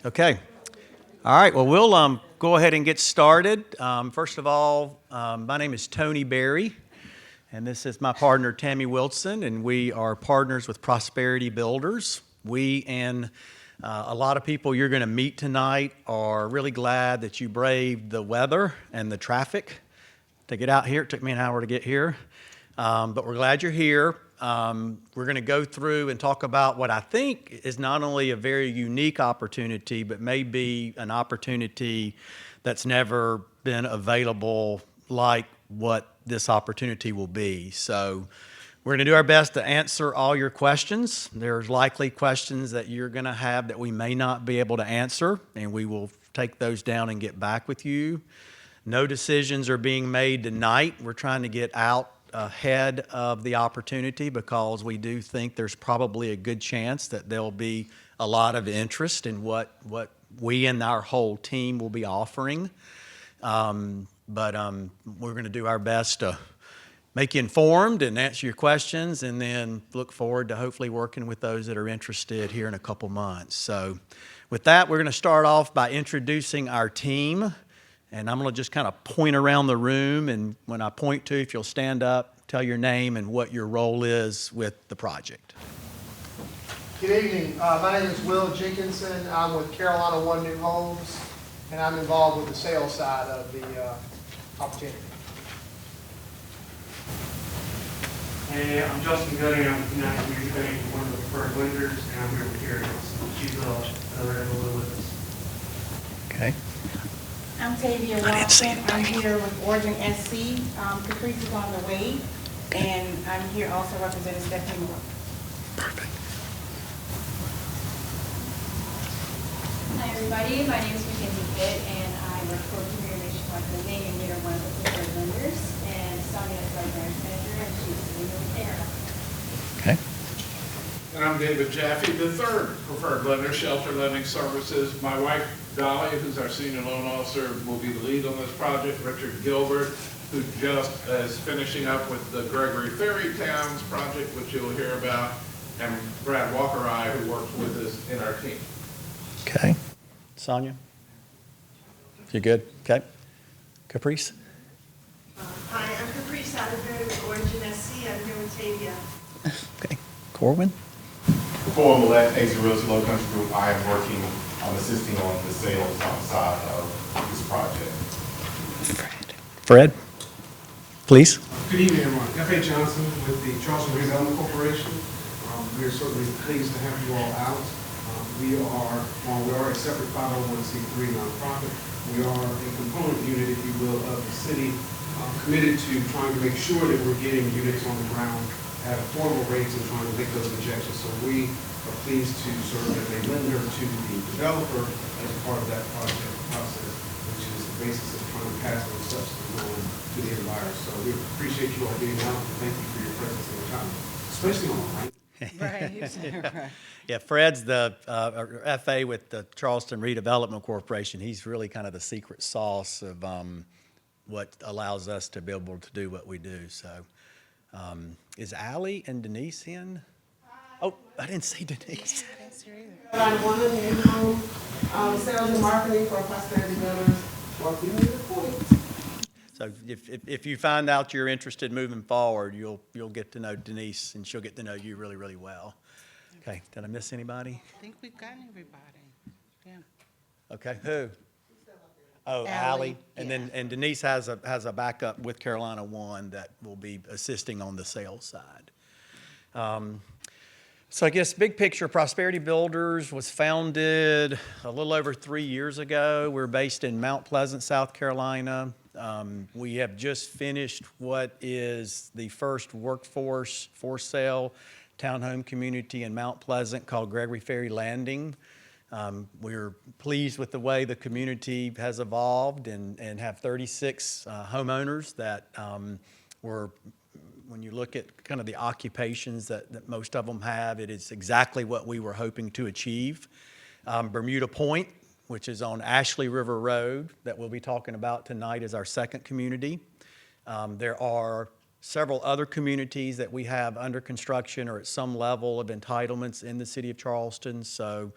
Okay. All right. Well, we'll go ahead and get started. First of all, my name is Tony Berry, and this is my partner Tammy Wilson, and we are partners with Prosperity Builders. We and a lot of people you're going to meet tonight are really glad that you braved the weather and the traffic to get out here. It took me an hour to get here, but we're glad you're here. We're going to go through and talk about what I think is not only a very unique opportunity, but maybe an opportunity that's never been available like what this opportunity will be. So we're going to do our best to answer all your questions. There's likely questions that you're going to have that we may not be able to answer, and we will take those down and get back with you. No decisions are being made tonight. We're trying to get out ahead of the opportunity because we do think there's probably a good chance that there'll be a lot of interest in what we and our whole team will be offering. But we're going to do our best to make you informed and answer your questions, and then look forward to hopefully working with those that are interested here in a couple months. So with that, we're going to start off by introducing our team. And I'm going to just kind of point around the room, and when I point to, if you'll stand up, tell your name and what your role is with the project. Good evening. My name is Will Jenkinson. I'm with Carolina One New Homes, and I'm involved with the sales side of the opportunity. Hey, I'm Justin Gooding. I'm with United Community Bank, one of the preferred lenders, and I'm here with Carrie. She's another MLO with us. Okay. I'm Tavia Watson. I'm here with Origin SC. Caprice is on the way, and I'm here also representing Stephanie Moore. Perfect. Hi everybody, my name is Mackenzie Pitt, and I work for Community Nationwide Lending, and we are one of the preferred lenders. And Sonia is our branch manager, and she's sitting over there. Okay. And I'm David Jaffe, the third preferred lender, Shelter Lending Services. My wife, Dolly, who's our senior loan officer, will be the lead on this project. Richard Gilbert, who just is finishing up with the Gregory Ferry Towns project, which you'll hear about, and Brad Walker, who works with us in our team. Okay. Sonia? You good? Okay. Caprice? Hi, I'm Caprice Atterbury with Origin SC. I'm here with Tavia. Okay. Corwin? Before Millette, Ace Realty Low Country Group, I am working on assisting on the sales side of this project. Fred, please. Good evening, everyone. F.A. Johnson with the Charleston Redevelopment Corporation. We are certainly pleased to have you all out. We are a separate 501c3 nonprofit. We are a component unit, if you will, of the city, committed to trying to make sure that we're getting units on the ground at affordable rates and trying to make those injections. So we are pleased to serve as a lender to the developer as a part of that project process, which is the basis of trying to pass those subsidies on to the end buyers. So we appreciate you all getting out, and thank you for your presence and your time, especially on the right. Right. Yeah, Fred's the FA with the Charleston Redevelopment Corporation. He's really kind of the secret sauce of what allows us to be able to do what we do. So is Allie and Denise in? Oh, I didn't see Denise. I'm one of the in-home sales and marketing for Prosperity Builders or Bermuda Pointe. So if you find out you're interested moving forward, you'll get to know Denise, and she'll get to know you really, really well. Okay, did I miss anybody? I think we've got everybody. Yeah. Okay, who? Oh, Allie. And then Denise has a backup with Carolina One that will be assisting on the sales side. So I guess big picture, Prosperity Builders was founded a little over 3 years ago. We're based in Mount Pleasant, South Carolina. We have just finished what is the first workforce for sale townhome community in Mount Pleasant called Gregory Ferry Landing. We're pleased with the way the community has evolved and have 36 homeowners that were, when you look at kind of the occupations that most of them have, it is exactly what we were hoping to achieve. Bermuda Pointe, which is on Ashley River Road, that we'll be talking about tonight, is our second community. There are several other communities that we have under construction or at some level of entitlements in the city of Charleston. So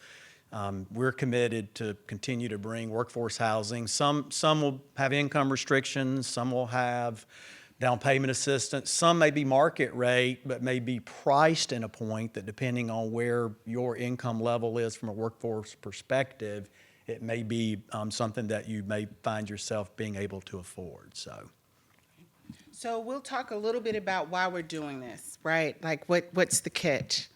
We're committed to continue to bring workforce housing. Some will have income restrictions, some will have down payment assistance, some may be market rate, but may be priced in a point that, depending on where your income level is from a workforce perspective, it may be something that you may find yourself being able to afford. So we'll talk a little bit about why we're doing this, right? Like what's the catch?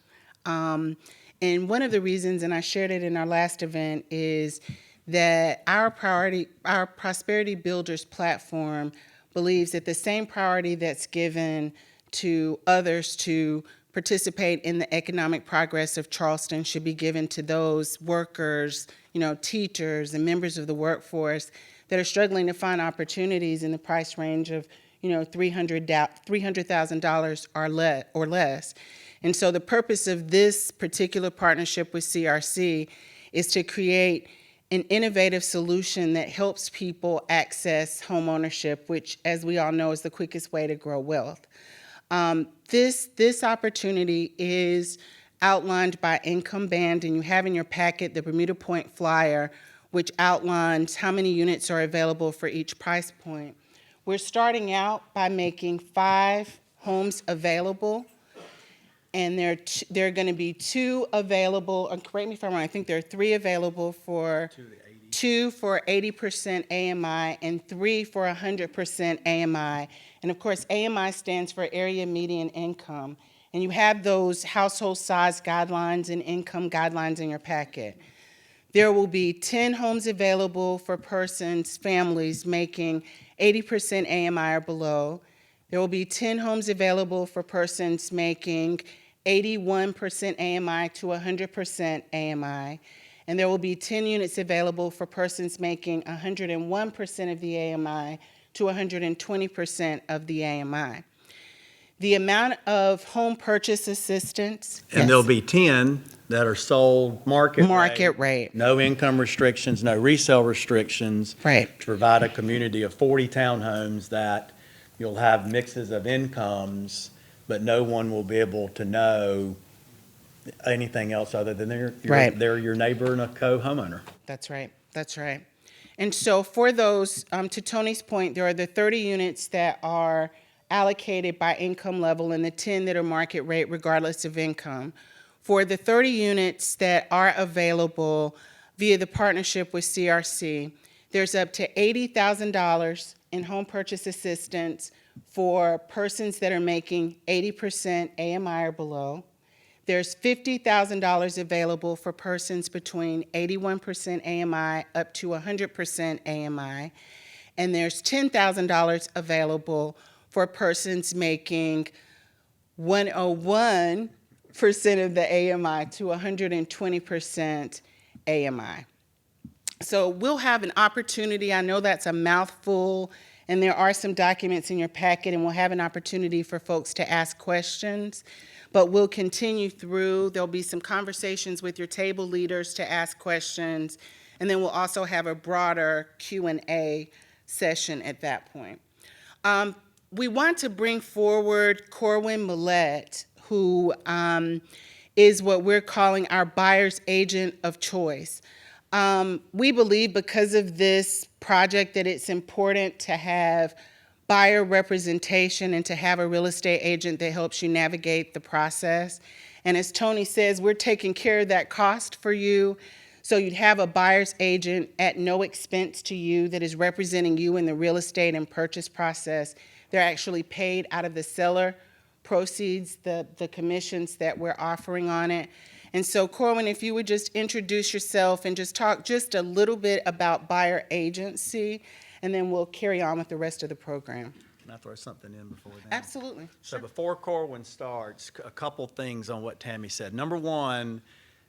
And one of the reasons, and I shared it in our last event, is that our Prosperity Builders platform believes that the same priority that's given to others to participate in the economic progress of Charleston should be given to those workers, teachers and members of the workforce that are struggling to find opportunities in the price range of, $300,000 or less. And so the purpose of this particular partnership with CRC is to create an innovative solution that helps people access home ownership, which, as we all know, is the quickest way to grow wealth. This opportunity is outlined by income band, and you have in your packet the Bermuda Pointe flyer, which outlines how many units are available for each price point. We're starting out by making 5 homes available, and there are going to be 2 available, correct me if I'm wrong, I think there are 3 available for 2 for 80% AMI and 3 for 100% AMI. And of course, AMI stands for area median income. And you have those household size guidelines and income guidelines in your packet. There will be 10 homes available for families making 80% AMI or below. There will be 10 homes available for persons making 81% AMI to 100% AMI. And there will be 10 units available for persons making 101% of the AMI to 120% of the AMI. The amount of home purchase assistance. And there'll be 10 that are sold market rate. No income restrictions, no resale restrictions. Right. To provide a community of 40 townhomes that you'll have mixes of incomes, but no one will be able to know anything else other than they're your neighbor and a co-homeowner. That's right. And so for those, to Tony's point, there are the 30 units that are allocated by income level and the 10 that are market rate regardless of income. For the 30 units that are available via the partnership with CRC, there's up to $80,000 in home purchase assistance for persons that are making 80% AMI or below. There's $50,000 available for persons between 81% AMI up to 100% AMI. And there's $10,000 available for persons making 101% of the AMI to 120% AMI. So we'll have an opportunity, I know that's a mouthful, and there are some documents in your packet, and we'll have an opportunity for folks to ask questions, but we'll continue through. There'll be some conversations with your table leaders to ask questions, and then we'll also have a broader Q&A session at that point. We want to bring forward Corwin Millett, who is what we're calling our buyer's agent of choice. We believe because of this project that it's important to have buyer representation and to have a real estate agent that helps you navigate the process. And as Tony says, we're taking care of that cost for you. So you'd have a buyer's agent at no expense to you that is representing you in the real estate and purchase process. They're actually paid out of the seller proceeds, the commissions that we're offering on it. And so, Corwin, if you would just introduce yourself and just talk just a little bit about buyer agency, and then we'll carry on with the rest of the program. Can I throw something in before then? Absolutely. So before Corwin starts, a couple things on what Tammy said. Number one,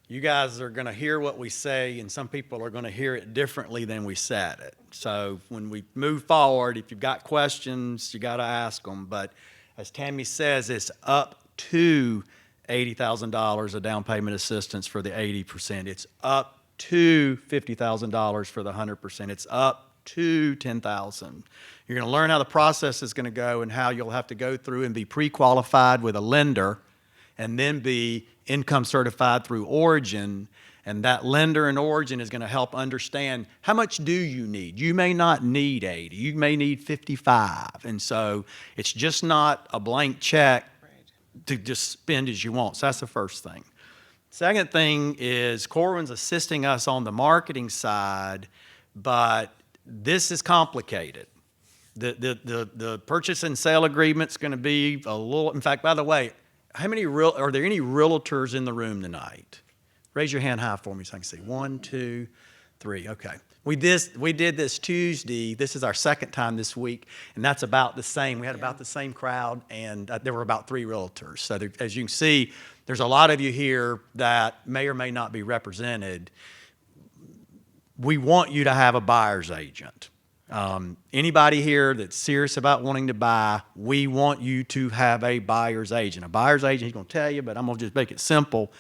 you guys are going to hear what we say, and some people are going to hear it differently than we said it. So when we move forward, if you've got questions, you got to ask them. But as Tammy says, it's up to $80,000 of down payment assistance for the 80%. It's up to $50,000 for the 100%. It's up to $10,000. You're going to learn how the process is going to go and how you'll have to go through and be pre-qualified with a lender and then be income certified through Origin, and that lender in Origin is going to help understand how much do you need. You may not need 80, you may need 55, and so it's just not a blank check to just spend as you want. So that's the first thing. Second thing is Corwin's assisting us on the marketing side, but this is complicated. The purchase and sale agreement's going to be a little. In fact, by the way, are there any realtors in the room tonight? Raise your hand high for me so I can see. 1, 2, 3. Okay. We did this Tuesday. This is our second time this week, and that's about the same. We had about the same crowd, and there were about 3 realtors. So there, as you can see, there's a lot of you here that may or may not be represented. We want you to have a buyer's agent. Anybody here that's serious about wanting to buy, we want you to have a buyer's agent. A buyer's agent, he's going to tell you, but I'm going to just make it simple.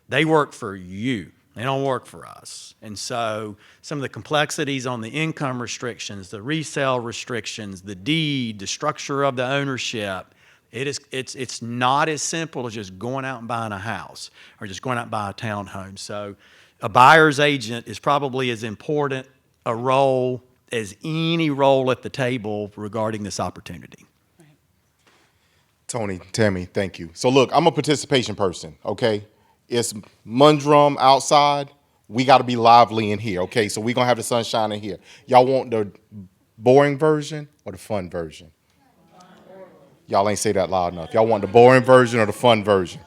They work for you. They don't work for us. And so some of the complexities on the income restrictions, the resale restrictions, the deed, the structure of the ownership, it's not as simple as just going out and buying a house or just going out and buying a townhome. So a buyer's agent is probably as important a role as any role at the table regarding this opportunity. Tony, Tammy, thank you. So look, I'm a participation person, okay? It's mundrum outside. We got to be lively in here, okay? So we're going to have the sunshine in here. Y'all want the boring version or the fun version? Y'all ain't say that loud enough. Y'all want the boring version or the fun version?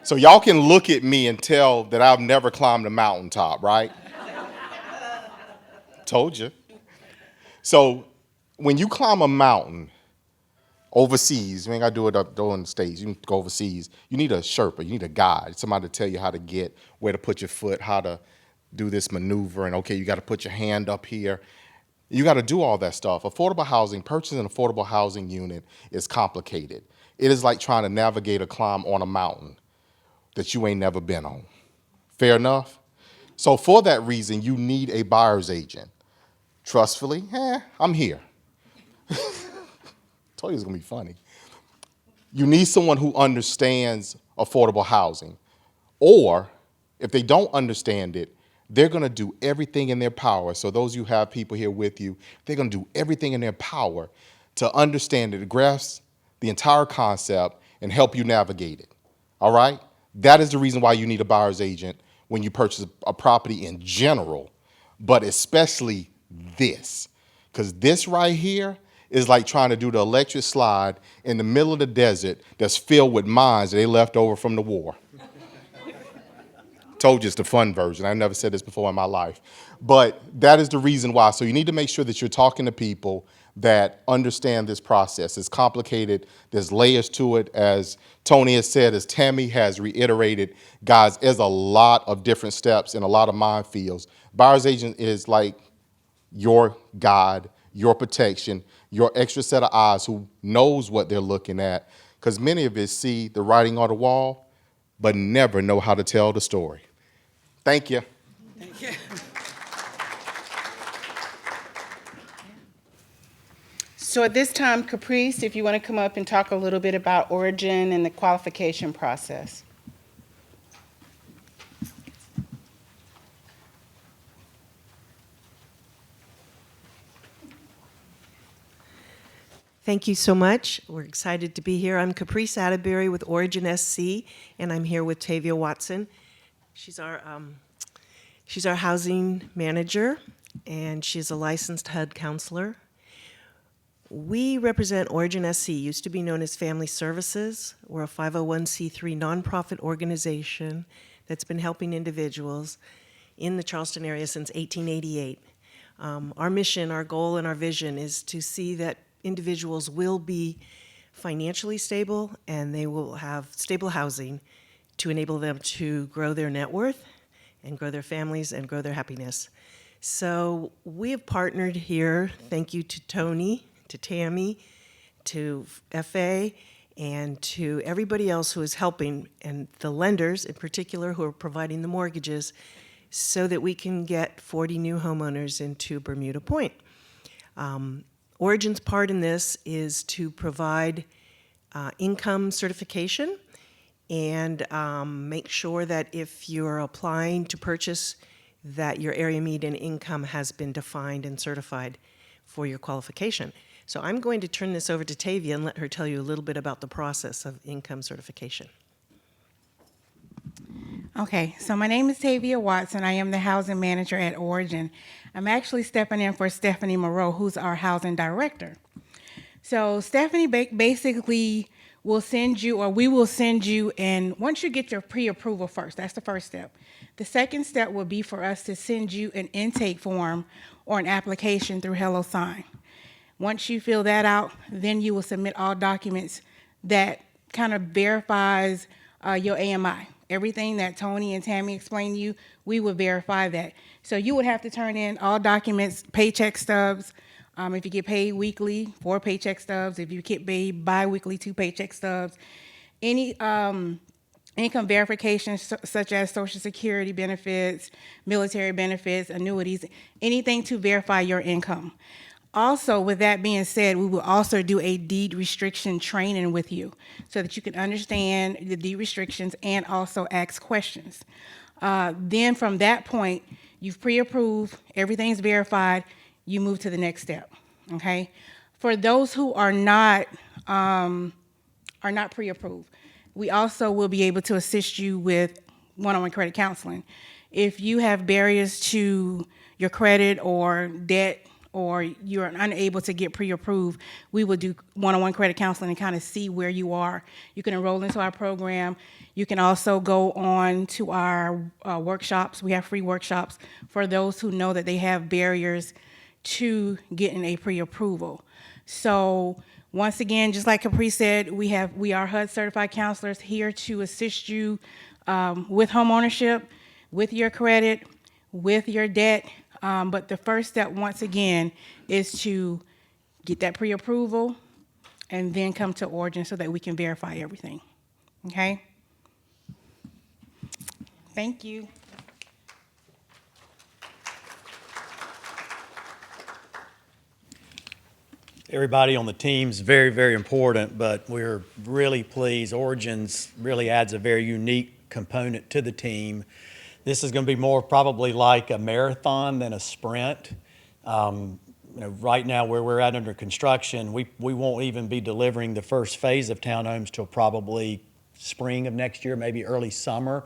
So y'all can look at me and tell that I've never climbed a mountaintop, right? Told you. So when you climb a mountain overseas, you ain't got to do it up on the States. You can go overseas. You need a Sherpa. You need a guide, somebody to tell you how to get, where to put your foot, how to do this maneuver. And, okay, you got to put your hand up here. You got to do all that stuff. Affordable housing, purchasing an affordable housing unit is complicated. It is like trying to navigate a climb on a mountain that you ain't never been on. Fair enough? So for that reason, you need a buyer's agent. Trustfully, I'm here. Told you it was going to be funny. You need someone who understands affordable housing. Or if they don't understand it, they're going to do everything in their power. So those you have people here with you, they're going to do everything in their power to understand it, to grasp the entire concept and help you navigate it. All right? That is the reason why you need a buyer's agent when you purchase a property in general, but especially this. Because this right here is like trying to do the electric slide in the middle of the desert that's filled with mines that they left over from the war. Told you it's the fun version. I never said this before in my life. But that is the reason why. So you need to make sure that you're talking to people that understand this process. It's complicated. There's layers to it. As Tony has said, as Tammy has reiterated, guys, there's a lot of different steps and a lot of minefields. Buyer's agent is like your guide, your protection, your extra set of eyes who knows what they're looking at. Because many of us see the writing on the wall, but never know how to tell the story. Thank you. Thank you. So at this time, Caprice, if you want to come up and talk a little bit about Origin and the qualification process. Thank you so much. We're excited to be here. I'm Caprice Atterbury with Origin SC, and I'm here with Tavia Watson. She's our housing manager, and she's a licensed HUD counselor. We represent Origin SC, used to be known as Family Services. We're a 501c3 nonprofit organization that's been helping individuals in the Charleston area since 1888. Our mission, our goal, and our vision is to see that individuals will be financially stable and they will have stable housing to enable them to grow their net worth and grow their families and grow their happiness. So we have partnered here, thank you to Tony, to Tammy, to FA, and to everybody else who is helping, and the lenders in particular who are providing the mortgages, so that we can get 40 new homeowners into Bermuda Pointe. Origin's part in this is to provide income certification and make sure that if you're applying to purchase, that your area median income has been defined and certified for your qualification. So I'm going to turn this over to Tavia and let her tell you a little bit about the process of income certification. Okay, so my name is Tavia Watson. I am the housing manager at Origin. I'm actually stepping in for Stephanie Moreau, who's our housing director. So Stephanie basically will send you, or we will send you, and once you get your pre-approval first, that's the first step. The second step will be for us to send you an intake form or an application through HelloSign. Once you fill that out, then you will submit all documents that kind of verifies your AMI. Everything that Tony and Tammy explained to you, we will verify that. So you would have to turn in all documents, paycheck stubs. If you get paid weekly, 4 paycheck stubs. If you get paid bi-weekly, 2 paycheck stubs. Any income verifications such as Social Security benefits, military benefits, annuities, anything to verify your income. Also, with that being said, we will also do a deed restriction training with you so that you can understand the deed restrictions and also ask questions. Then from that point, you've pre-approved, everything's verified, you move to the next step, okay? For those who are not pre-approved, we also will be able to assist you with one-on-one credit counseling. If you have barriers to your credit or debt, or you're unable to get pre-approved, we will do one-on-one credit counseling and kind of see where you are. You can enroll into our program. You can also go on to our workshops. We have free workshops for those who know that they have barriers to getting a pre-approval. So once again, just like Capri said, we are HUD certified counselors here to assist you with homeownership, with your credit, with your debt. But the first step, once again, is to get that pre-approval and then come to Origin so that we can verify everything. Okay? Thank you. Everybody on the team's very, very important, but we're really pleased. Origins really adds a very unique component to the team. This is going to be more probably like a marathon than a sprint. Right now where we're at under construction, we won't even be delivering the first phase of townhomes till probably spring of next year, maybe early summer.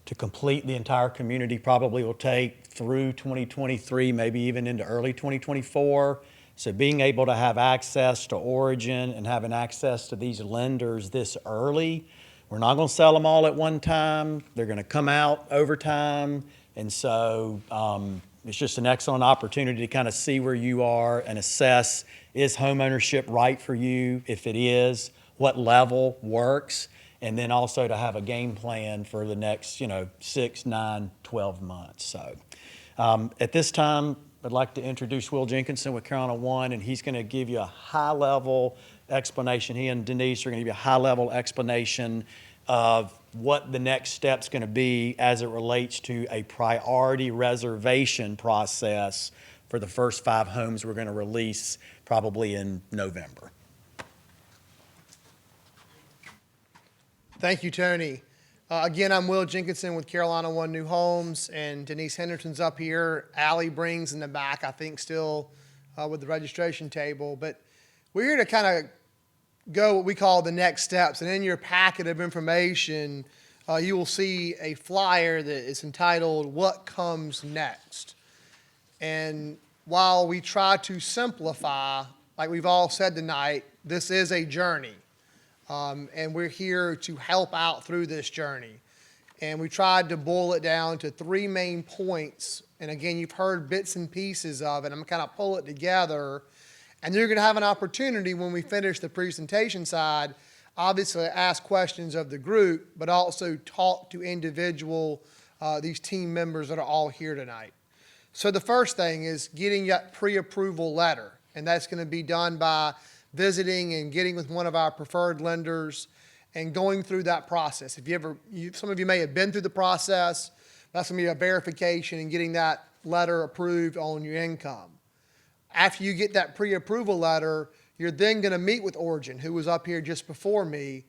To complete the entire community probably will take through 2023, maybe even into early 2024. So being able to have access to Origin and having access to these lenders this early, we're not going to sell them all at one time. They're going to come out over time. And so it's just an excellent opportunity to kind of see where you are and assess, is homeownership right for you? If it is, what level works? And then also to have a game plan for the next, 6, 9, 12 months. So at this time, I'd like to introduce Will Jenkinson with Carolina One, and he's going to give you a high-level explanation. He and Denise are going to give you a high-level explanation of what the next step's going to be as it relates to a priority reservation process for the first 5 homes we're going to release probably in November. Thank you, Tony. Again, I'm Will Jenkinson with Carolina One New Homes, and Denise Henderson's up here. Allie Brings in the back, I think, still with the registration table. But we're here to kind of go what we call the next steps. And in your packet of information, you will see a flyer that is entitled, What Comes Next? And while we try to simplify, like we've all said tonight, this is a journey. And we're here to help out through this journey. And we tried to boil it down to 3 main points. And again, you've heard bits and pieces of it. I'm kind of pull it together. And you're going to have an opportunity when we finish the presentation side, obviously ask questions of the group, but also talk to these team members that are all here tonight. So the first thing is getting that pre-approval letter. And that's going to be done by visiting and getting with one of our preferred lenders and going through that process. Some of you may have been through the process. That's going to be a verification and getting that letter approved on your income. After you get that pre-approval letter, you're then going to meet with Origin, who was up here just before me,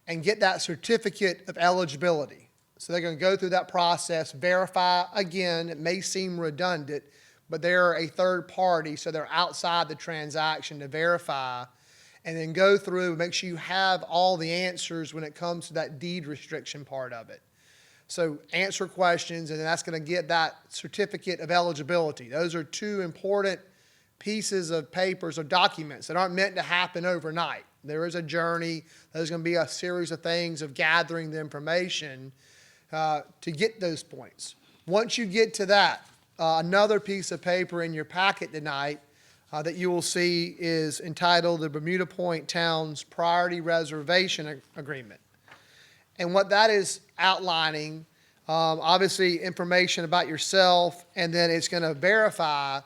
and get that certificate of eligibility. So they're going to go through that process, verify. Again, it may seem redundant, but they're a third party, so they're outside the transaction to verify, and then go through and make sure you have all the answers when it comes to that deed restriction part of it. So answer questions, and then that's going to get that certificate of eligibility. Those are two important pieces of papers or documents that aren't meant to happen overnight. There is a journey. There's going to be a series of things of gathering the information to get those points. Once you get to that, another piece of paper in your packet tonight that you will see is entitled the Bermuda Pointe Towns Priority Reservation Agreement. And what that is outlining, obviously information about yourself, and then it's going to verify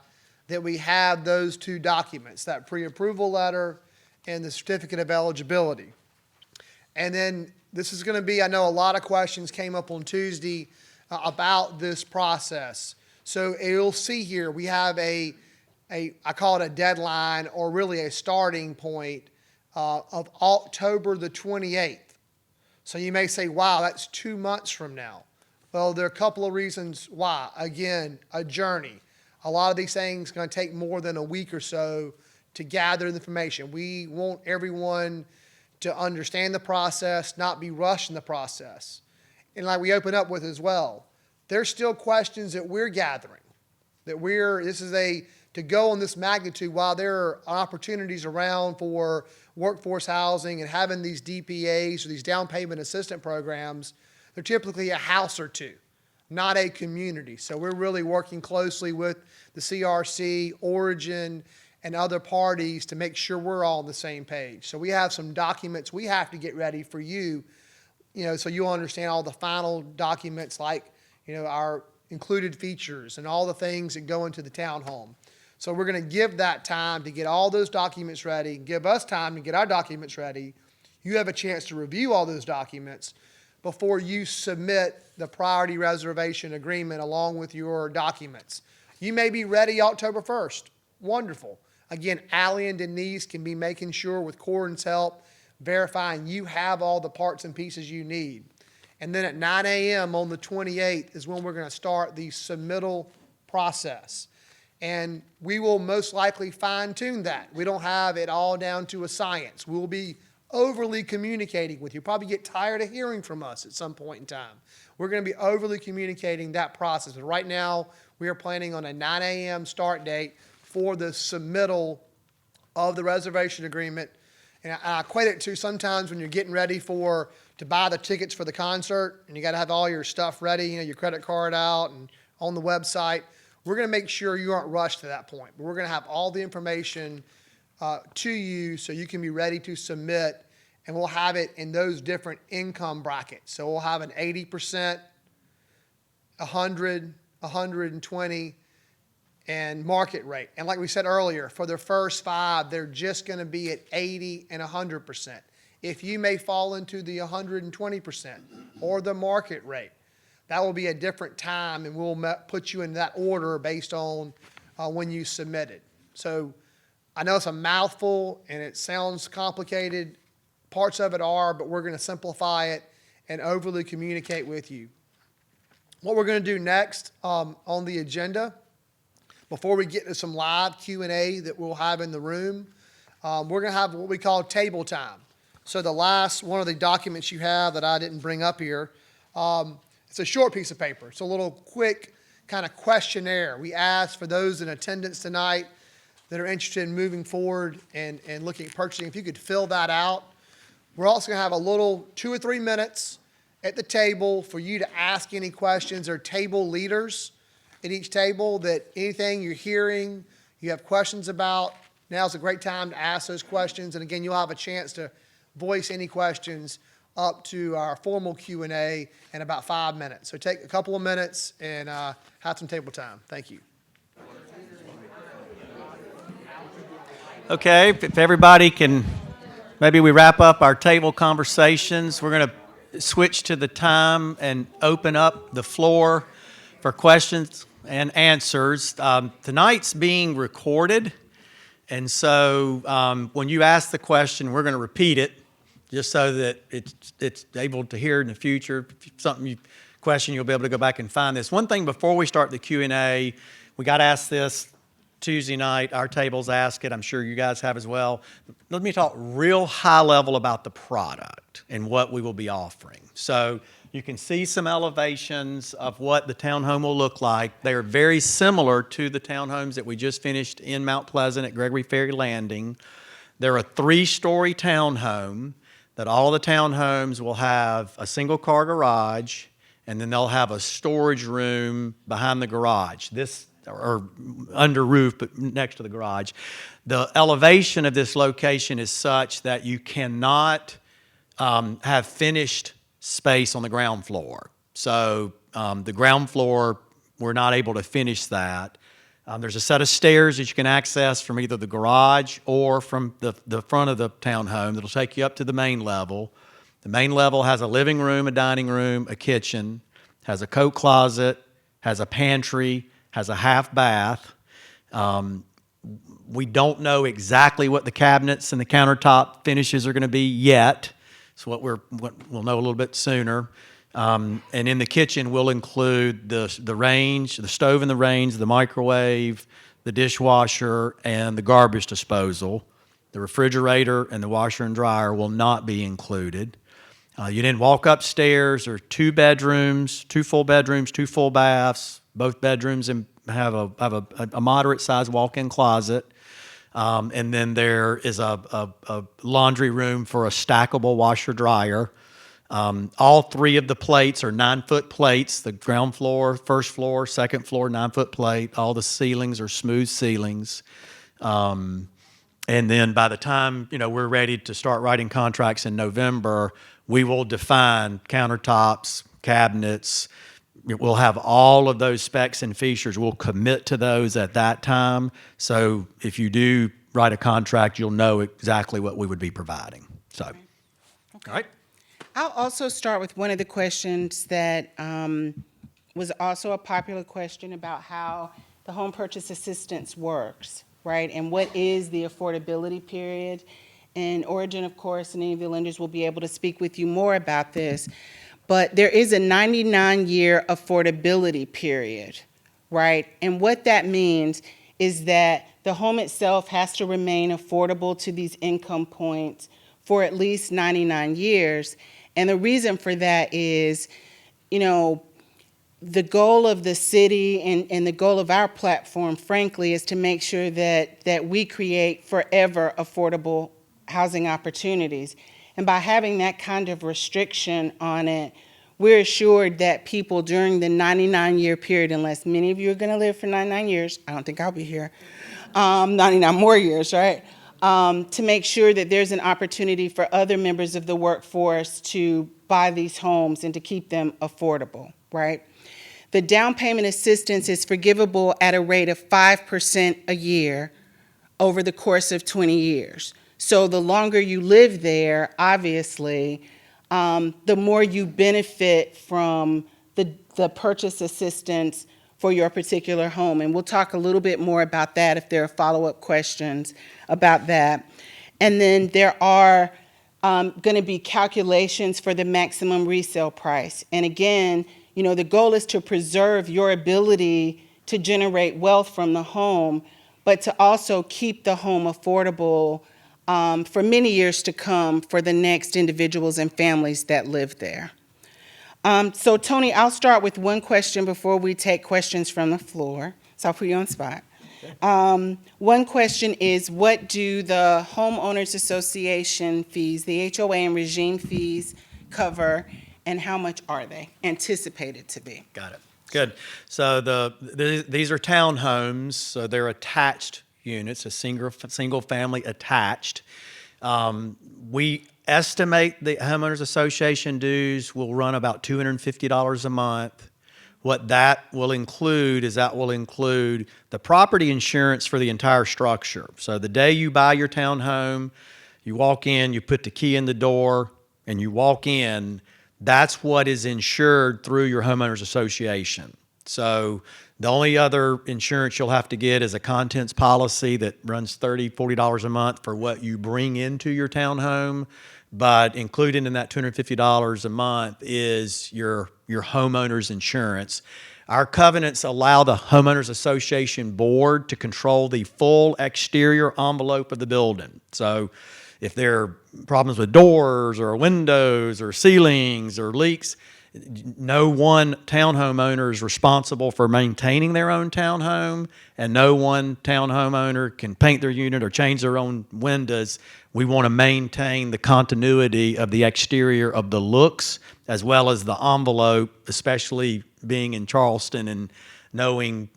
that we have those two documents, that pre-approval letter and the certificate of eligibility. And then this is going to be, I know a lot of questions came up on Tuesday about this process. So you'll see here we have I call it a deadline, or really a starting point of October the 28th. So you may say, wow, that's 2 months from now. Well, there are a couple of reasons why. Again, a journey. A lot of these things are going to take more than a week or so to gather the information. We want everyone to understand the process, not be rushed in the process. And like we open up with as well, there's still questions that we're gathering, to go on this magnitude, while there are opportunities around for workforce housing and having these DPAs or these down payment assistance programs, they're typically a house or two, not a community. So we're really working closely with the CRC, Origin, and other parties to make sure we're all on the same page. So we have some documents we have to get ready for you, so you'll understand all the final documents, like, our included features and all the things that go into the townhome. So we're going to give that time to get all those documents ready, give us time to get our documents ready. You have a chance to review all those documents before you submit the priority reservation agreement along with your documents. You may be ready October 1st. Wonderful. Again, Allie and Denise can be making sure, with Corin's help, verifying you have all the parts and pieces you need. And then at 9 a.m. on the 28th is when we're going to start the submittal process. And we will most likely fine-tune that. We don't have it all down to a science. We'll be overly communicating with you. Probably get tired of hearing from us at some point in time. We're going to be overly communicating that process. But right now, we are planning on a 9 a.m. start date for the submittal of the reservation agreement. And I equate it to sometimes when you're getting ready to buy the tickets for the concert, and you got to have all your stuff ready, your credit card out and on the website. We're going to make sure you aren't rushed to that point. But we're going to have all the information to you so you can be ready to submit, and we'll have it in those different income brackets. So we'll have an 80%, 100, 120, and market rate. And like we said earlier, for the first 5, they're just going to be at 80 and 100%. If you may fall into the 120% or the market rate, that will be a different time, and we'll put you in that order based on when you submit it. So I know it's a mouthful and it sounds complicated. Parts of it are, but we're going to simplify it and overly communicate with you. What we're going to do next on the agenda, before we get to some live Q&A that we'll have in the room, we're going to have what we call table time. So the last one of the documents you have that I didn't bring up here, it's a short piece of paper. It's a little quick kind of questionnaire. We asked for those in attendance tonight that are interested in moving forward and looking at purchasing, if you could fill that out. We're also going to have a little 2 or 3 minutes at the table for you to ask any questions. There are table leaders at each table that anything you're hearing, you have questions about, now's a great time to ask those questions. And again, you'll have a chance to voice any questions up to our formal Q&A in about 5 minutes. So take a couple of minutes and have some table time. Thank you. Okay, if everybody can, maybe we wrap up our table conversations. We're going to switch to the time and open up the floor for questions and answers. Tonight's being recorded, and so when you ask the question, we're going to repeat it. just so that it's able to hear in the future. If something you question, you'll be able to go back and find this. One thing before we start the Q&A, we got asked this Tuesday night. Our tables ask it. I'm sure you guys have as well. Let me talk real high level about the product and what we will be offering. So you can see some elevations of what the townhome will look like. They are very similar to the townhomes that we just finished in Mount Pleasant at Gregory Ferry Landing. They're a 3-story townhome that all the townhomes will have a single-car garage, and then they'll have a storage room behind the garage. This, or under roof, but next to the garage. The elevation of this location is such that you cannot have finished space on the ground floor. So the ground floor, we're not able to finish that. There's a set of stairs that you can access from either the garage or from the front of the townhome that'll take you up to the main level. The main level has a living room, a dining room, a kitchen, has a coat closet, has a pantry, has a half bath. We don't know exactly what the cabinets and the countertop finishes are going to be yet. So we'll know a little bit sooner. And in the kitchen, we'll include the range, the stove and the range, the microwave, the dishwasher, and the garbage disposal. The refrigerator and the washer and dryer will not be included. You didn't walk upstairs. There are 2 bedrooms, 2 full bedrooms, 2 full baths. Both bedrooms have a moderate-sized walk-in closet. And then there is a laundry room for a stackable washer-dryer. All 3 of the plates are 9-foot plates. The ground floor, first floor, second floor, 9-foot plate. All the ceilings are smooth ceilings. And then by the time we're ready to start writing contracts in November, we will define countertops, cabinets. We'll have all of those specs and features. We'll commit to those at that time. So if you do write a contract, you'll know exactly what we would be providing. So, Okay. All right. I'll also start with one of the questions that was also a popular question about how the home purchase assistance works, right? And what is the affordability period? And Origin, of course, and any of the lenders will be able to speak with you more about this. But there is a 99-year affordability period, right? And what that means is that the home itself has to remain affordable to these income points for at least 99 years. And the reason for that is, the goal of the city and the goal of our platform, frankly, is to make sure that we create forever affordable housing opportunities. And by having that kind of restriction on it, we're assured that people during the 99-year period, unless many of you are going to live for 99 years, I don't think I'll be here, 99 more years, right? To make sure that there's an opportunity for other members of the workforce to buy these homes and to keep them affordable, right? The down payment assistance is forgivable at a rate of 5% a year over the course of 20 years. So the longer you live there, obviously, the more you benefit from the purchase assistance for your particular home. And we'll talk a little bit more about that if there are follow-up questions about that. And then there are going to be calculations for the maximum resale price. And again, the goal is to preserve your ability to generate wealth from the home, but to also keep the home affordable for many years to come for the next individuals and families that live there. So Tony, I'll start with one question before we take questions from the floor. So I'll put you on the spot. Okay. One question is, what do the Homeowners Association fees, the HOA and regime fees cover, and how much are they anticipated to be? Got it. Good. So these are townhomes, so they're attached units, a single family attached. We estimate the Homeowners Association dues will run about $250 a month. What that will include is the property insurance for the entire structure. So the day you buy your townhome, you walk in, you put the key in the door, and you walk in, that's what is insured through your Homeowners Association. So the only other insurance you'll have to get is a contents policy that runs $30, $40 a month for what you bring into your townhome. but included in that $250 a month is your homeowner's insurance. Our covenants allow the homeowners association board to control the full exterior envelope of the building. So if there are problems with doors or windows or ceilings or leaks, no one townhome owner is responsible for maintaining their own townhome, and no one townhome owner can paint their unit or change their own windows. We want to maintain the continuity of the exterior of the looks as well as the envelope, especially being in Charleston and knowing,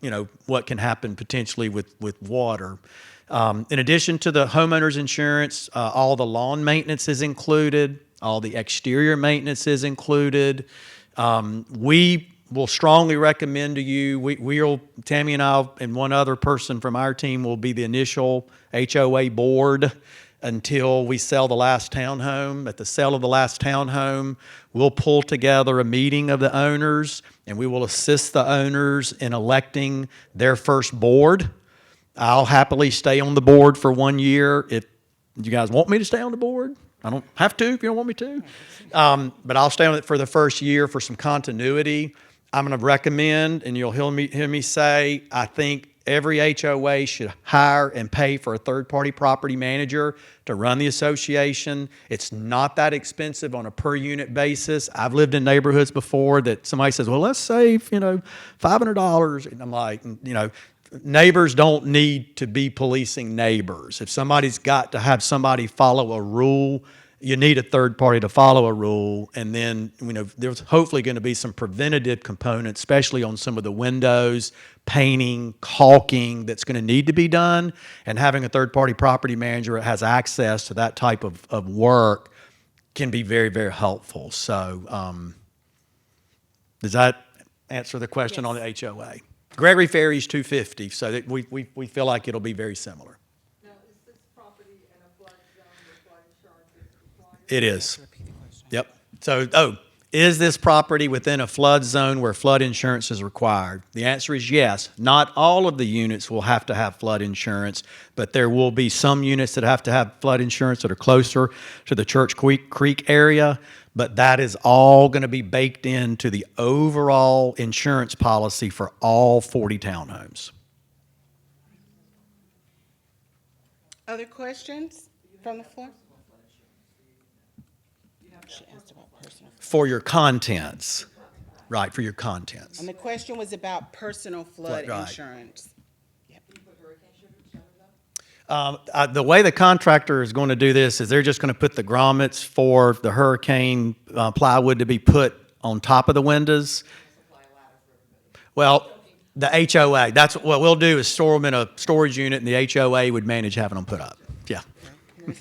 what can happen potentially with water. In addition to the homeowner's insurance, all the lawn maintenance is included. All the exterior maintenance is included. We will strongly recommend to you, Tammy and I and one other person from our team will be the initial HOA board until we sell the last townhome. At the sale of the last townhome, we'll pull together a meeting of the owners, and we will assist the owners in electing their first board. I'll happily stay on the board for 1 year if you guys want me to stay on the board. I don't have to if you don't want me to. But I'll stay on it for the first year for some continuity. I'm going to recommend, and you'll hear me say, I think every HOA should hire and pay for a third-party property manager to run the association. It's not that expensive on a per-unit basis. I've lived in neighborhoods before that somebody says, well, let's save, $500. And I'm like, neighbors don't need to be policing neighbors. If somebody's got to have somebody follow a rule, you need a third party to follow a rule. And then, there's hopefully going to be some preventative components, especially on some of the windows, painting, caulking that's going to need to be done. And having a third party property manager that has access to that type of work can be very, very helpful. So does that answer the question on the HOA? Gregory Ferry's $250, so that we feel like it'll be very similar. Now, is this property in a flood zone where flood insurance is required? It is. Yep. So, is this property within a flood zone where flood insurance is required? The answer is yes. Not all of the units will have to have flood insurance, but there will be some units that have to have flood insurance that are closer to the Church Creek area. But that is all going to be baked into the overall insurance policy for all 40 townhomes. Other questions from the floor? She asked about personal. For your contents. Right, for your contents. And the question was about personal flood Right. insurance. The way the contractor is going to do this is they're just going to put the grommets for the hurricane plywood to be put on top of the windows. Well, the HOA, that's what we'll do is store them in a storage unit, and the HOA would manage having them put up. Yeah. I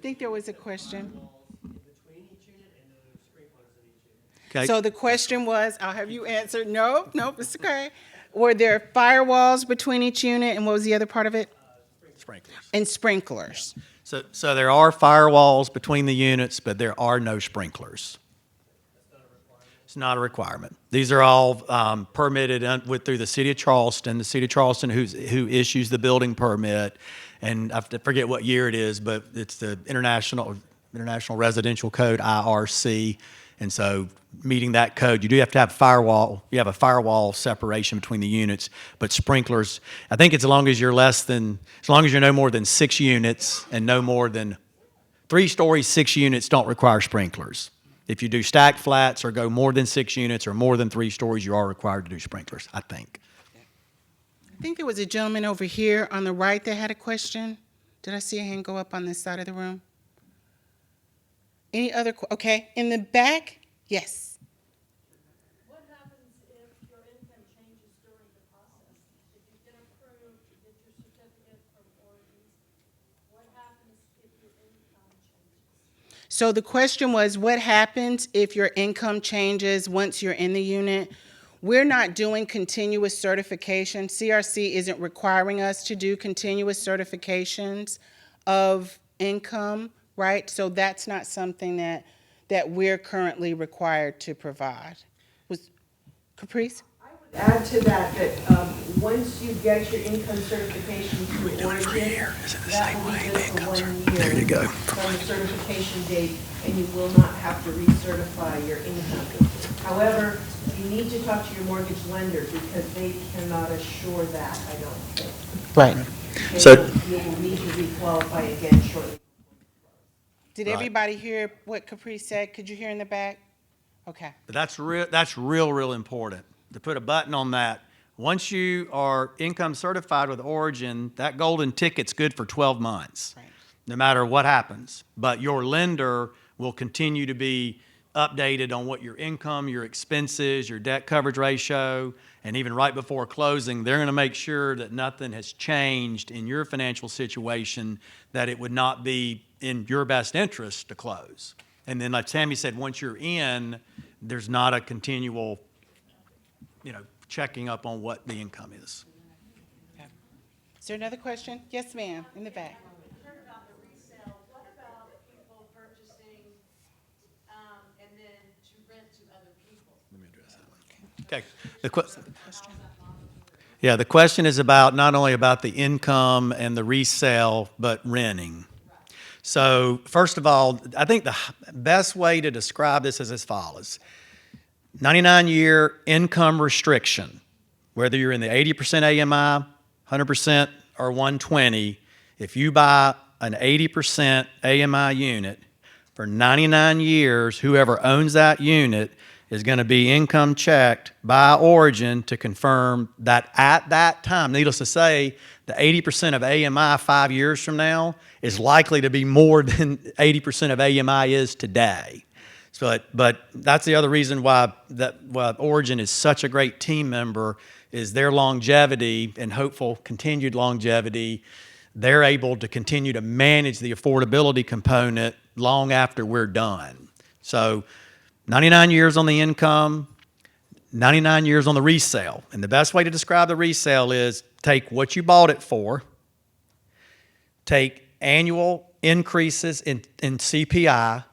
think there was a question. Okay. So the question was, I'll have you answer. No, it's okay. Were there firewalls between each unit, and what was the other part of it? Sprinklers. And sprinklers. So there are firewalls between the units, but there are no sprinklers. It's not a requirement. These are all permitted through the City of Charleston. The City of Charleston who issues the building permit, and I forget what year it is, but it's the International Residential Code, IRC. And so meeting that code, you do have to have firewall. You have a firewall separation between the units, but sprinklers, I think it's as long as you're no more than 6 units and no more than 3 stories, 6 units don't require sprinklers. If you do stacked flats or go more than 6 units or more than 3 stories, you are required to do sprinklers, I think. I think there was a gentleman over here on the right that had a question. Did I see a hand go up on this side of the room? Any other, okay, in the back? Yes. What happens if your income changes during the process? If you get approved, you get your certificate from Oregon, what happens if your income changes? So the question was, what happens if your income changes once you're in the unit? We're not doing continuous certification. CRC isn't requiring us to do continuous certifications of income, right? So that's not something that we're currently required to provide. Was Caprice? I would Add to that, once you get your income certification through Origin, that will be good for 1 year. There you go. From the certification date, and you will not have to recertify your income. However, you need to talk to your mortgage lender because they cannot assure that, I don't think. Right. So- You will need to requalify again shortly. Did Right. everybody hear what Caprice said? Could you hear in the back? Okay. But that's real important to put a button on that. Once you are income certified with Origin, that golden ticket's good for 12 months, Right. no matter what happens. But your lender will continue to be updated on what your income, your expenses, your debt coverage ratio, and even right before closing, they're going to make sure that nothing has changed in your financial situation, that it would not be in your best interest to close. And then, like Tammy said, once you're in, there's not a continual, checking up on what the income is. Is there another question? Yes, ma'am, in the back. Heard about the resale. What about people purchasing, and then to rent to other people? Let me address that one. Okay. The question is about not only about the income and the resale, but renting. So first of all, I think the best way to describe this is as follows. 99-year income restriction, whether you're in the 80% AMI, 100%, or 120, if you buy an 80% AMI unit for 99 years, whoever owns that unit is going to be income checked by Origin to confirm that at that time, needless to say, the 80% of AMI 5 years from now is likely to be more than 80% of AMI is today. So, but that's the other reason why Origin is such a great team member is their longevity and hopeful continued longevity. They're able to continue to manage the affordability component long after we're done. So 99 years on the income, 99 years on the resale. And the best way to describe the resale is take what you bought it for, take annual increases in CPI,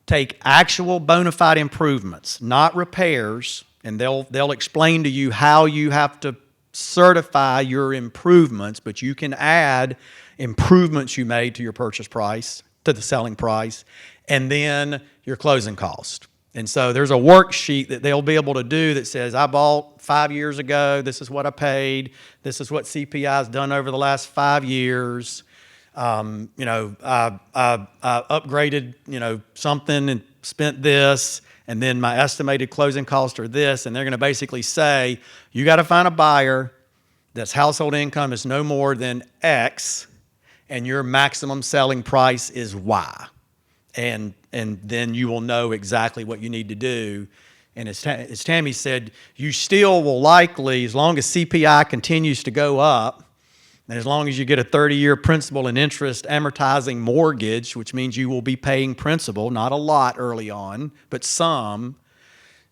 take actual bona fide improvements, not repairs, and they'll explain to you how you have to certify your improvements, but you can add improvements you made to your purchase price, to the selling price, and then your closing cost. And so there's a worksheet that they'll be able to do that says, I bought 5 years ago, this is what I paid, this is what CPI has done over the last 5 years. I upgraded, something and spent this, and then my estimated closing costs are this, and they're going to basically say, you got to find a buyer that's household income is no more than X, and your maximum selling price is Y. And then you will know exactly what you need to do. And as Tammy said, you still will likely, as long as CPI continues to go up, and as long as you get a 30-year principal and interest amortizing mortgage, which means you will be paying principal, not a lot early on, but some,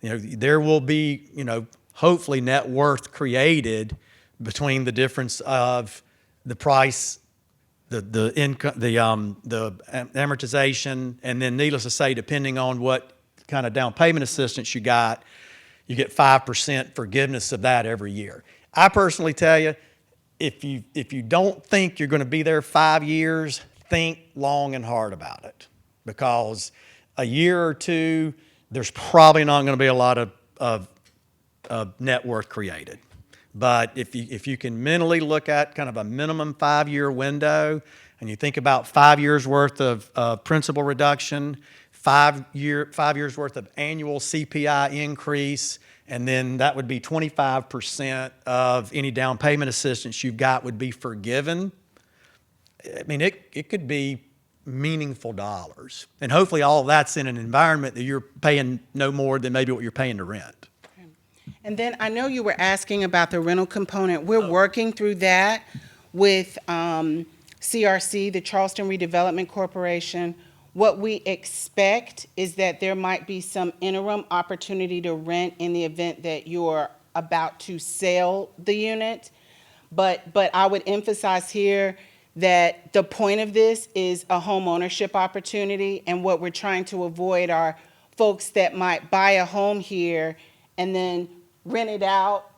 there will be, hopefully net worth created between the difference of the price, the income, the amortization, and then needless to say, depending on what kind of down payment assistance you get 5% forgiveness of that every year. I personally tell you, if you don't think you're going to be there 5 years, think long and hard about it, because a year or two, there's probably not going to be a lot of net worth created. But if you can mentally look at kind of a minimum 5-year window, and you think about 5 years worth of principal reduction, 5 years worth of annual CPI increase, and then that would be 25% of any down payment assistance you've got would be forgiven. I mean, it could be meaningful dollars. And hopefully all of that's in an environment that you're paying no more than maybe what you're paying to rent. And then I know you were asking about the rental component. We're working through that with CRC, the Charleston Redevelopment Corporation. What we expect is that there might be some interim opportunity to rent in the event that you're about to sell the unit. But I would emphasize here that the point of this is a home ownership opportunity, and what we're trying to avoid are folks that might buy a home here and then rent it out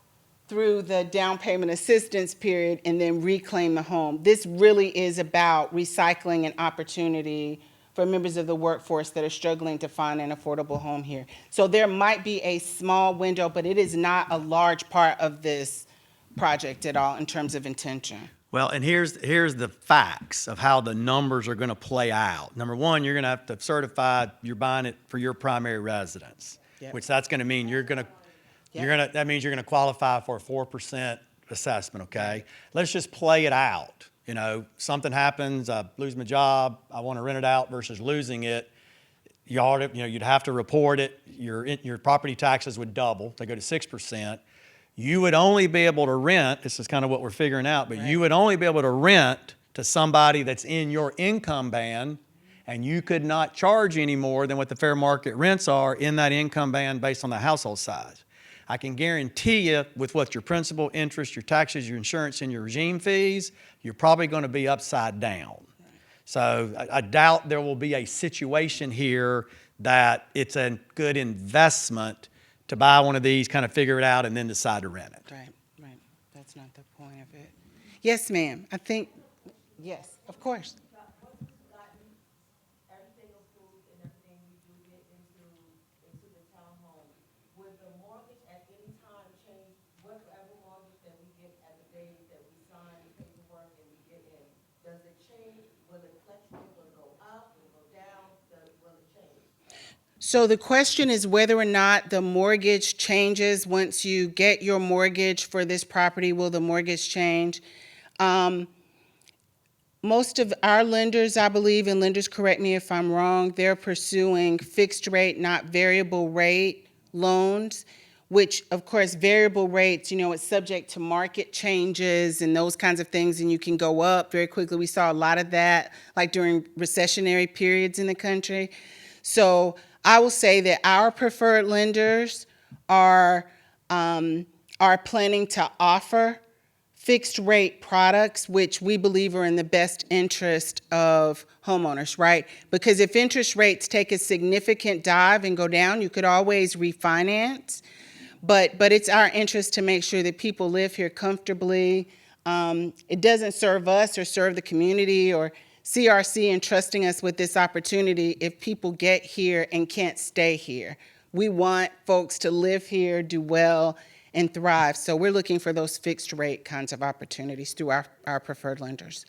through the down payment assistance period, and then reclaim the home. This really is about recycling an opportunity for members of the workforce that are struggling to find an affordable home here. So there might be a small window, but it is not a large part of this project at all in terms of intention. Well, and here's the facts of how the numbers are going to play out. Number one, you're going to have to certify you're buying it for your primary residence, Yep. which that's going to mean that means you're going to qualify for a 4% assessment. Okay, let's just play it out. You know, something happens, I lose my job, I want to rent it out versus losing it. You'd have to report it. Your property taxes would double. They go to 6%. You would only be able to rent, this is kind of what we're figuring out, but you would only be able to rent to somebody that's in your income band, and you could not charge any more than what the fair market rents are in that income band based on the household size. I can guarantee you with what your principal, interest, your taxes, your insurance, and your regime fees, you're probably going to be upside down. So I doubt there will be a situation here that it's a good investment to buy one of these, kind of figure it out, and then decide to rent it. Right, right. That's not the point of it. Yes, ma'am. I think, yes, of course. Everything approved and everything we do get into the townhome. Would the mortgage at any time change, whatever mortgage that we get at the day that we sign the paperwork and we get in? Does it change? Will it fluctuate? Will it go up? Will it go down? Will it change? So the question is whether or not the mortgage changes once you get your mortgage for this property. Will the mortgage change? Most of our lenders, I believe, and lenders correct me if I'm wrong, they're pursuing fixed rate, not variable rate loans, which of course variable rates, it's subject to market changes and those kinds of things, and you can go up very quickly. We saw a lot of that like during recessionary periods in the country. So I will say that our preferred lenders are planning to offer fixed rate products, which we believe are in the best interest of homeowners, right? Because if interest rates take a significant dive and go down, you could always refinance. But it's our interest to make sure that people live here comfortably. It doesn't serve us or serve the community or CRC in trusting us with this opportunity if people get here and can't stay here. We want folks to live here, do well, and thrive. So we're looking for those fixed rate kinds of opportunities through our preferred lenders.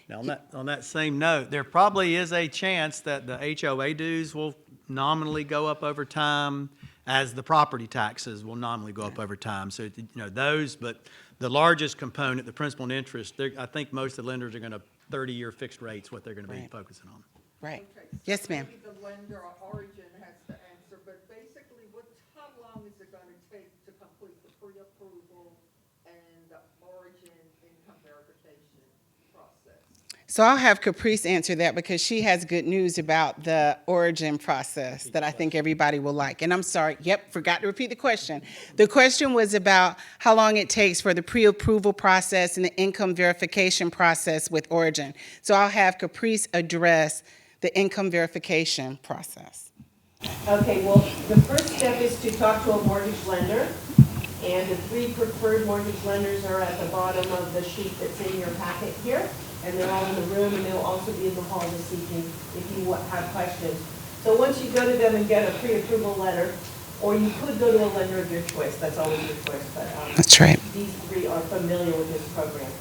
Now, on that same note, there probably is a chance that the HOA dues will nominally go up over time as the property taxes will nominally go up over time. So, those, but the largest component, the principal and interest, I think most of the lenders are going to 30-year fixed rates, what they're going to be focusing on. Right. Okay, Yes, ma'am. maybe the lender or Origin has to answer, but basically, how long is it going to take to complete the pre-approval and the Origin income verification process? So I'll have Caprice answer that because she has good news about the Origin process that I think everybody will like. And I'm sorry, forgot to repeat the question. The question was about how long it takes for the pre-approval process and the income verification process with Origin. So I'll have Caprice address the income verification process. Okay, well, the first step is to talk to a mortgage lender, and the 3 preferred mortgage lenders are at the bottom of the sheet that's in your packet here, and they're all in the room, and they'll also be in the hall this evening if you have questions. So once you go to them and get a pre-approval letter, or you could go to a lender of your choice, that's always your choice, but That's right. these 3 are familiar with this program.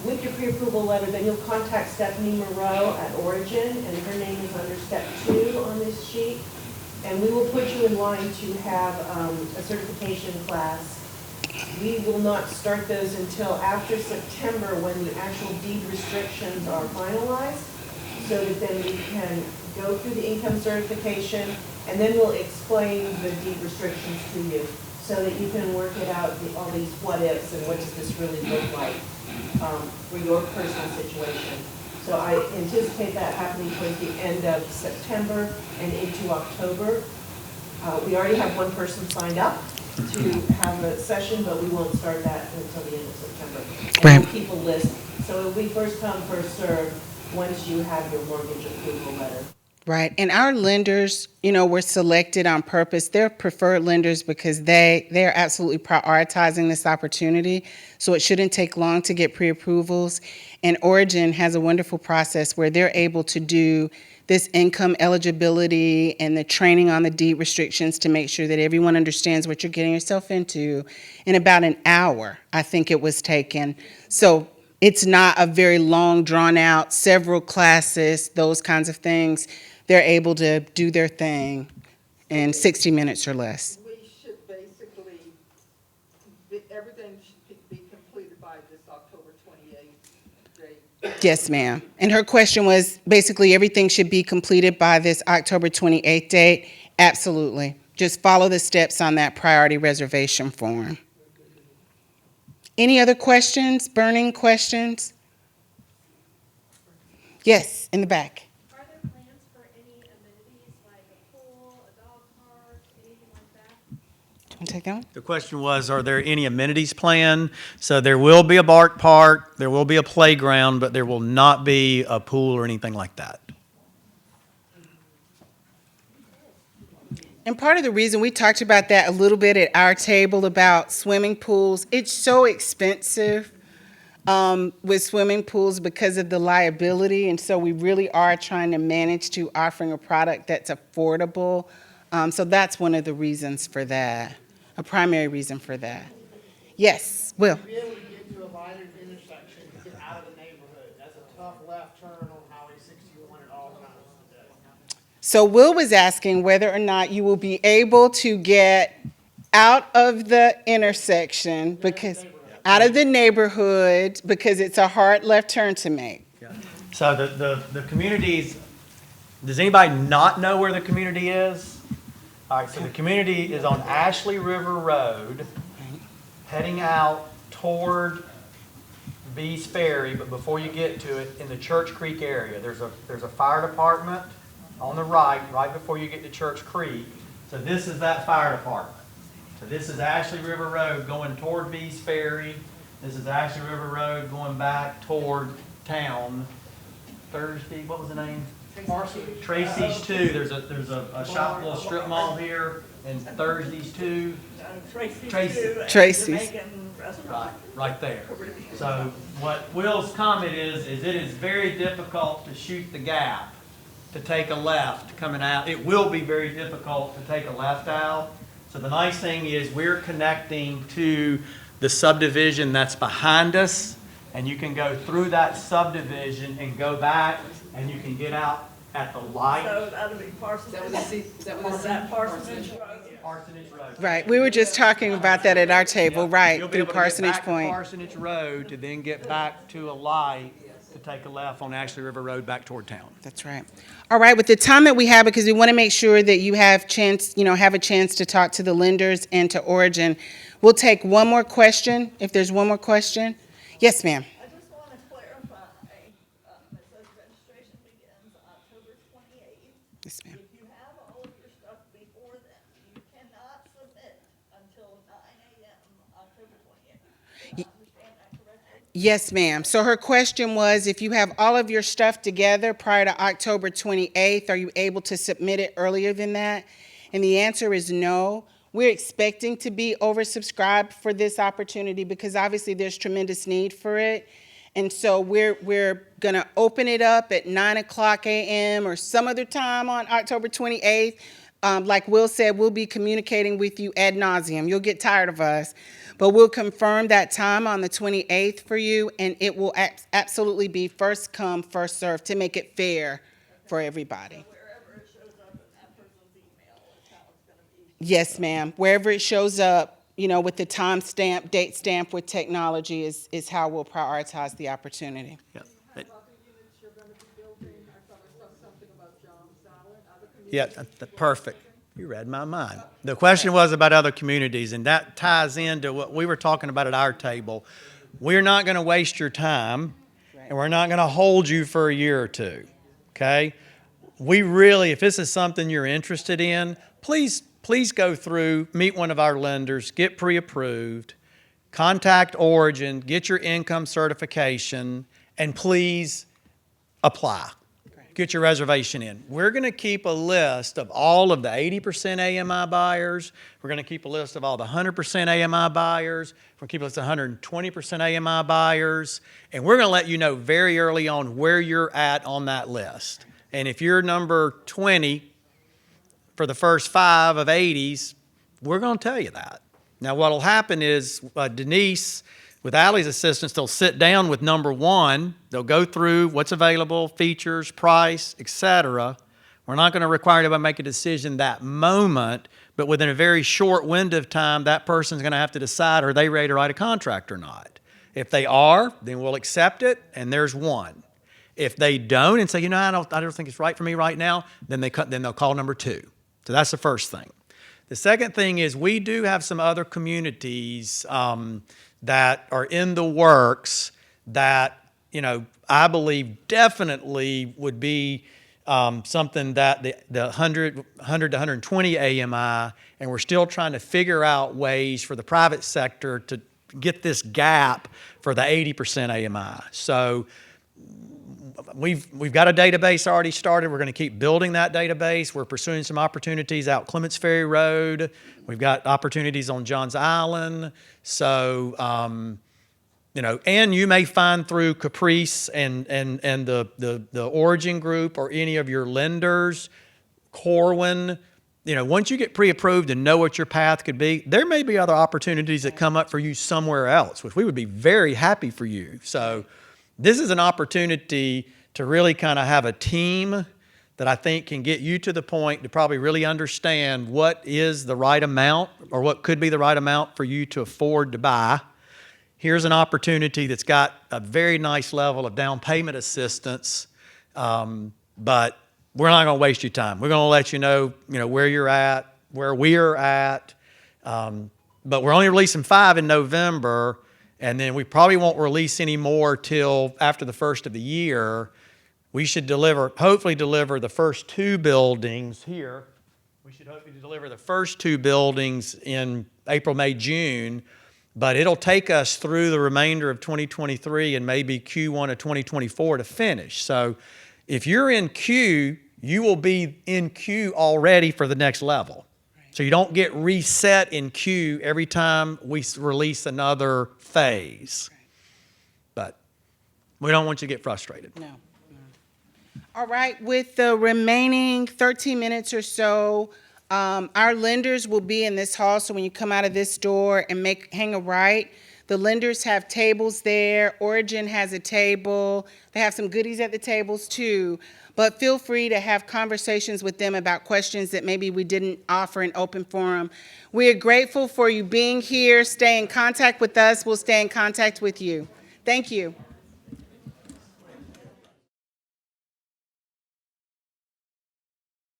With your pre-approval letter, then you'll contact Stephanie Moreau at Origin, and her name is under step 2 on this sheet. And we will put you in line to have a certification class. We will not start those until after September when the actual deed restrictions are finalized, so that then we can go through the income certification, and then we'll explain the deed restrictions to you so that you can work it out, all these what ifs and what does this really look like for your personal situation. So I anticipate that happening towards the end of September and into October. We already have one person signed up to have a session, but we won't start that until the end of September. And we'll keep a list. So it'll be first come, first served once you have your mortgage approval letter. Right, and our lenders, were selected on purpose. They're preferred lenders because they're absolutely prioritizing this opportunity. So it shouldn't take long to get pre-approvals. And Origin has a wonderful process where they're able to do this income eligibility and the training on the deed restrictions to make sure that everyone understands what you're getting yourself into in about an hour, I think it was taken. So it's not a very long, drawn-out, several classes, those kinds of things. They're able to do their thing in 60 minutes or less. We should basically, everything should be completed by this October 28th date. Yes, ma'am. And her question was, basically, everything should be completed by this October 28th date? Absolutely. Just follow the steps on that priority reservation form. Any other questions, burning questions? Yes, in the back. Are there plans for any amenities like a pool, a dog park, anything like that? Do you want to take that one? The question was, are there any amenities planned? So there will be a bark park, there will be a playground, but there will not be a pool or anything like that. And part of the reason we talked about that a little bit at our table about swimming pools, it's so expensive with swimming pools because of the liability. And so we really are trying to manage to offering a product that's affordable. So that's one of the reasons for that, a primary reason for that. Yes, Will. To be able to get to a lighted intersection to get out of the neighborhood, that's a tough left turn on Highway 61 at all times of the day. So Will was asking whether or not you will be able to get out of the intersection because, out of the neighborhood, because it's a hard left turn to make. So the communities, does anybody not know where the community is? All right, so the community is on Ashley River Road, heading out toward Bees Ferry, but before you get to it, in the Church Creek area, there's a fire department on the right before you get to Church Creek. So this is that fire department. So this is Ashley River Road going toward Bees Ferry. This is Ashley River Road going back toward town. Thursday, what was the name? Tracy's 2. There's a shop, little strip mall here, and Thursday's 2. Tracy's. Right there. So what Will's comment is it is very difficult to shoot the gap, to take a left coming out. It will be very difficult to take a left out. So the nice thing is we're connecting to the subdivision that's behind us, and you can go through that subdivision and go back, and you can get out at the light. So that'll be Parsonage Road? Parsonage Road. Right, we were just talking about that at our table, right, You'll be through able to get Parsonage back to Point. Parsonage Road to then get back to a light to take a left on Ashley River Road back toward town. That's right. All right, with the time that we have, because we want to make sure that you have a chance to talk to the lenders and to Origin, we'll take one more question, if there's one more question. Yes, ma'am. I just want to clarify, it says registration begins October 28th. Yes, ma'am. If you have all of your stuff before then, you cannot submit until 9 a.m. October 28th. Did I understand that correctly? Yes, ma'am. So her question was, if you have all of your stuff together prior to October 28th, are you able to submit it earlier than that? And the answer is no. We're expecting to be oversubscribed for this opportunity because obviously there's tremendous need for it. And so we're going to open it up at 9 o'clock a.m. or some other time on October 28th. Like Will said, we'll be communicating with you ad nauseum. You'll get tired of us. But we'll confirm that time on the 28th for you, and it will absolutely be first come, first served to make it fair for everybody. Wherever it shows up in that person's email is how it's going to be. Yes, ma'am. Wherever it shows up, with the time stamp, date stamp with technology is how we'll prioritize the opportunity. Yeah. Other units you're going to be building, I thought I saw something about John Salad, other communities. Yeah, perfect. You read my mind. The question was about other communities, and that ties into what we were talking about at our table. We're not going to waste your time, and we're not going to hold you for a year or two, okay? We really, if this is something you're interested in, please go through, meet one of our lenders, get pre-approved, contact Origin, get your income certification, and please apply. get your reservation in. We're going to keep a list of all of the 80% AMI buyers. We're going to keep a list of all the 100% AMI buyers. We're going to keep a list of 120% AMI buyers. And we're going to let you know very early on where you're at on that list. And if you're number 20 for the first 5 of 80s, we're going to tell you that. Now, what will happen is Denise, with Allie's assistance, they'll sit down with number 1. They'll go through what's available, features, price, etc. We're not going to require anybody to make a decision that moment, but within a very short window of time, that person's going to have to decide, are they ready to write a contract or not? If they are, then we'll accept it, and there's 1. If they don't and say, you know, I don't think it's right for me right now, then they'll call number 2. So that's the first thing. The second thing is we do have some other communities that are in the works that, you know, I believe definitely would be something that the 100 to 120 AMI, and we're still trying to figure out ways for the private sector to get this gap for the 80% AMI. So we've got a database already started. We're going to keep building that database. We're pursuing some opportunities out Clements Ferry Road. We've got opportunities on Johns Island. So, you know, and you may find through Caprice and the Origin Group or any of your lenders, Corwin, you know, once you get pre-approved and know what your path could be, there may be other opportunities that come up for you somewhere else, which we would be very happy for you. So this is an opportunity to really kind of have a team that I think can get you to the point to probably really understand what is the right amount or what could be the right amount for you to afford to buy. Here's an opportunity that's got a very nice level of down payment assistance, but we're not going to waste your time. We're going to let you know where you're at, where we're at, but we're only releasing 5 in November, and then we probably won't release any more till after the first of the year. We should hopefully deliver the first 2 buildings here. We should hopefully deliver the first 2 buildings in April, May, June, but it'll take us through the remainder of 2023 and maybe Q1 of 2024 to finish. So if you're in queue, you will be in queue already for the next level. So you don't get reset in queue every time we release another phase. But we don't want you to get frustrated. No. All right, with the remaining 13 minutes or so, our lenders will be in this hall, so when you come out of this door and hang a right, the lenders have tables there. Origin has a table. They have some goodies at the tables too. But feel free to have conversations with them about questions that maybe we didn't offer in open forum. We are grateful for you being here. Stay in contact with us. We'll stay in contact with you. Thank you.